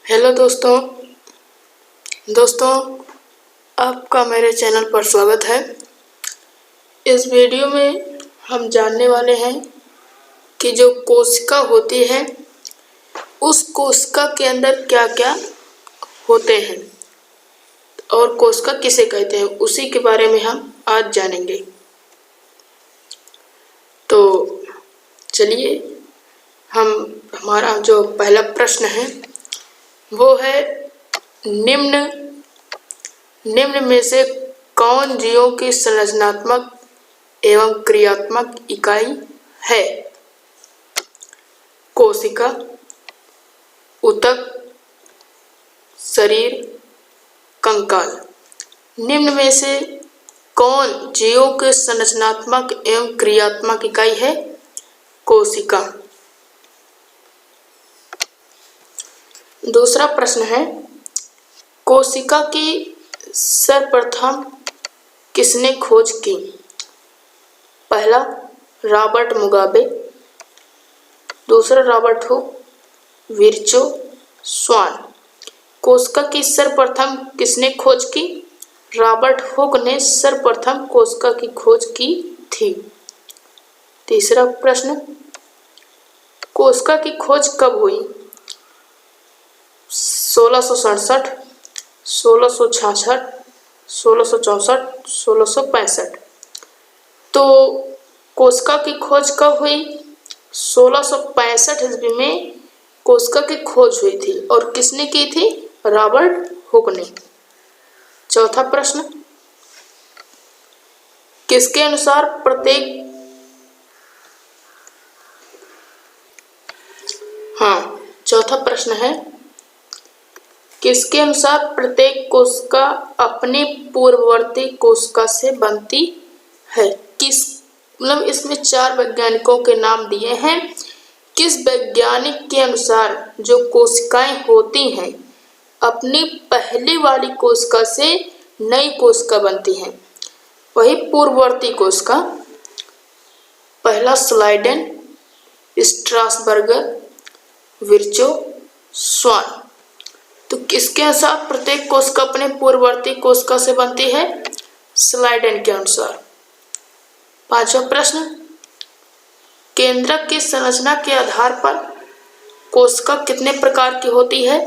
Hello दोस्तों आपका मेरे चैनल पर स्वागत है। इस वीडियो में हम जानने वाले हैं कि जो कोशिका होती है उस कोशिका के अंदर क्या क्या होते हैं और कोशिका किसे कहते हैं, उसी के बारे में हम आज जानेंगे। तो चलिए हमारा जो पहला प्रश्न है वो है निम्न में से कौन जीवों की संरचनात्मक एवं क्रियात्मक इकाई है? कोशिका, ऊतक, शरीर, कंकाल। निम्न में से कौन जीवों की संरचनात्मक एवं क्रियात्मक इकाई है? कोशिका। दूसरा प्रश्न है, कोशिका की सर्वप्रथम किसने खोज की? पहला रॉबर्ट मुगाबे, दूसरा रॉबर्ट हुक, विर्चो, स्वान। कोशिका की सर्वप्रथम किसने खोज की? रॉबर्ट हुक ने सर्वप्रथम कोशिका की खोज की थी। तीसरा प्रश्न, कोशिका की खोज कब हुई? 1667, 1666, 1664, 1665। तो कोशिका की खोज कब हुई? 1665 ईस्वी में कोशिका की खोज हुई थी और किसने की थी? रॉबर्ट हुक ने। चौथा प्रश्न, किसके अनुसार चौथा प्रश्न है, किसके अनुसार प्रत्येक कोशिका अपनी पूर्ववर्ती कोशिका से बनती है? इसमें 4 वैज्ञानिकों के नाम दिए हैं। किस वैज्ञानिक के अनुसार जो कोशिकाएं होती हैं अपनी पहली वाली कोशिका से नई कोशिका बनती हैं, वही पूर्ववर्ती कोशिका। पहला स्लाइडेन, स्ट्रासबर्गर, विर्चो, स्वान। तो किसके अनुसार प्रत्येक कोशिका अपने पूर्ववर्ती कोशिका से बनती है? स्लाइडेन के अनुसार। पांचवा प्रश्न, केंद्रक की संरचना के आधार पर कोशिका कितने प्रकार की होती है?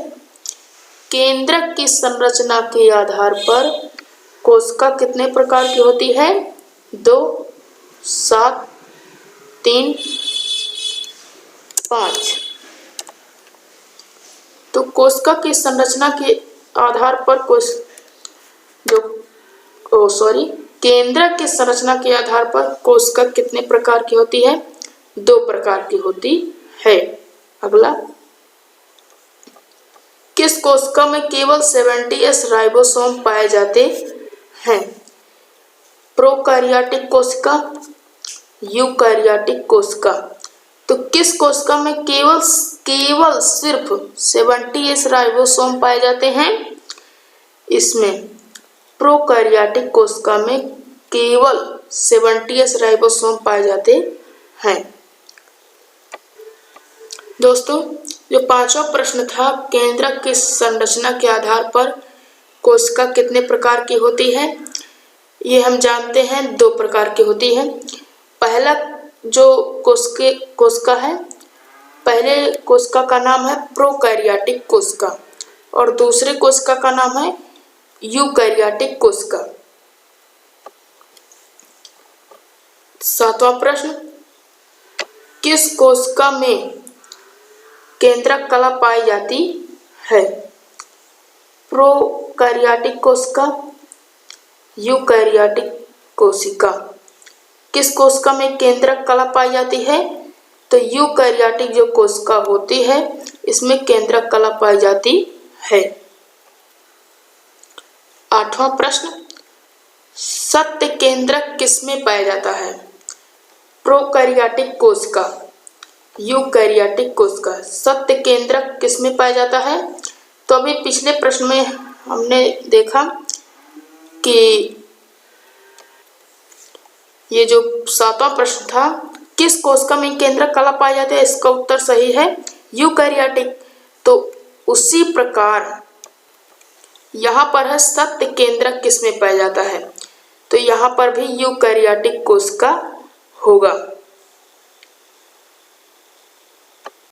केंद्रक की संरचना के आधार पर कोशिका कितने प्रकार की होती है? 2, 7, 3, 5। तो कोशिका की संरचना के आधार पर केंद्रक की संरचना के आधार पर कोशिका कितने प्रकार की होती है? 2 प्रकार की होती है। अगला, किस कोशिका में केवल 70S राइबोसोम पाए जाते हैं? प्रोकैरियोटिक कोशिका, यूकैरियोटिक कोशिका। तो किस कोशिका में केवल सिर्फ 70S राइबोसोम पाए जाते हैं? इसमें प्रोकैरियोटिक कोशिका में केवल 70S राइबोसोम पाए जाते हैं। दोस्तों, जो पांचवा प्रश्न था, केंद्रक की संरचना के आधार पर कोशिका कितने प्रकार की होती है, ये हम जानते हैं 2 प्रकार की होती है। पहला जो कोशिका है, पहले कोशिका का नाम है प्रोकैरियोटिक कोशिका और दूसरे कोशिका का नाम है यूकैरियोटिक कोशिका। 7वां प्रश्न, किस कोशिका में केंद्रक कला पाई जाती है? प्रोकैरियोटिक कोशिका, यूकैरियोटिक कोशिका। किस कोशिका में केंद्रक कला पाई जाती है? तो यूकैरियोटिक जो कोशिका होती है इसमें केंद्रक कला पाई जाती है। 8वां प्रश्न, सत्य केंद्रक किसमें पाया जाता है? प्रोकैरियोटिक कोशिका, यूकैरियोटिक कोशिका। सत्य केंद्रक किसमें पाया जाता है? तो अभी पिछले प्रश्न में हमने देखा कि ये जो 7वां प्रश्न था, किस कोशिका में केंद्रक कला पाई जाती है, इसका उत्तर सही है यूकैरियोटिक। तो उसी प्रकार यहाँ पर है सत्य केंद्रक किसमें पाया जाता है, तो यहाँ पर भी यूकैरियोटिक कोशिका होगा।